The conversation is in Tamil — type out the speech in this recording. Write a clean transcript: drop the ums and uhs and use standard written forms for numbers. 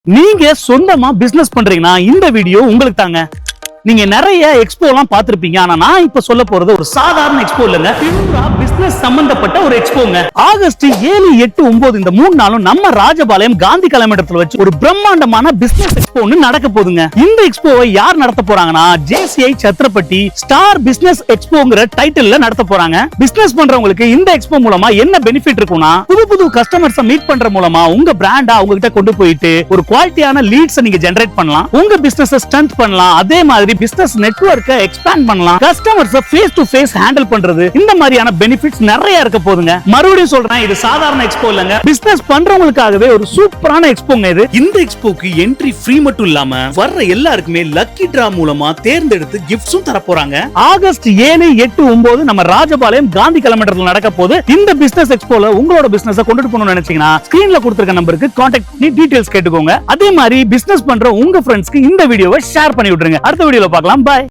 நீங்க சொந்தமா பிசினஸ் பண்றீங்கன்னா இந்த வீடியோ உங்களுக்கு தாங்க. நீங்க நிறைய எக்ஸ்போ எல்லாம் பார்த்திருப்பீங்க. ஆனா நான் இப்ப சொல்ல போறது ஒரு சாதாரண எக்ஸ்போ இல்லங்க. பியூரா பிசினஸ் சம்பந்தப்பட்ட ஒரு எக்ஸ்போங்க. ஆகஸ்ட் 7, 8, 9 இந்த 3 நாளும் நம்ம ராஜபாளையம் காந்தி கலைமண்டபத்துல வச்சு ஒரு பிரம்மாண்டமான பிசினஸ் எக்ஸ்போ நடக்க போகுதுங்க. இந்த எக்ஸ்போவை யார் நடத்த போறாங்கன்னா JCI சத்ரபதி ஸ்டார் பிசினஸ் எக்ஸ்போங்கிற டைட்டில்ல நடத்த போறாங்க. பிசினஸ் பண்றவங்களுக்கு இந்த எக்ஸ்போ மூலமா என்ன பெனிஃபிட் இருக்கும்னா, புது கஸ்டமர்ஸ் மீட் பண்ற மூலமா உங்க பிராண்டா அவங்க கிட்ட கொண்டு போயிட்டு ஒரு குவாலிட்டியான லீட்ஸ் நீங்க ஜெனரேட் பண்ணலாம். உங்க பிசினஸ் ஸ்ட்ரென்த் பண்ணலாம். அதே மாதிரி பிசினஸ் நெட்வொர்க்கை எக்ஸ்பாண்ட் பண்ணலாம். Customers face to face handle பண்றது, இந்த மாதிரியான பெனிஃபிட்ஸ் நிறைய இருக்க போகுதுங்க. மறுபடியும் சொல்றேன், இது சாதாரண எக்ஸ்போ இல்லங்க. பிசினஸ் பண்றவங்களுக்காகவே ஒரு சூப்பரான எக்ஸ்போங்க இது. இந்த எக்ஸ்போக்கு என்ட்ரி ஃப்ரீ மட்டும் இல்லாம வர்ற எல்லாருக்குமே லக்கி டிரா மூலமா தேர்ந்தெடுத்து கிஃப்ட்ஸும் தர போறாங்க. ஆகஸ்ட் 7, 8, 9 நம்ம ராஜபாளையம் காந்தி கலைமண்டபத்தில் நடக்க போது. இந்த பிசினஸ் எக்ஸ்போல உங்களோட பிசினஸ் கொண்டுட்டு போகணும்னு நினைச்சீங்கன்னா ஸ்கிரீன்ல கொடுத்திருக்க நம்பருக்கு கான்டாக்ட் பண்ணி டீடைல்ஸ் கேட்டுக்கோங்க. அதே மாதிரி பிசினஸ் பண்ற உங்க ஃப்ரெண்ட்ஸ்க்கு இந்த வீடியோவை ஷேர் பண்ணி விட்டுருங்க. அடுத்த வீடியோல பார்க்கலாம். பை.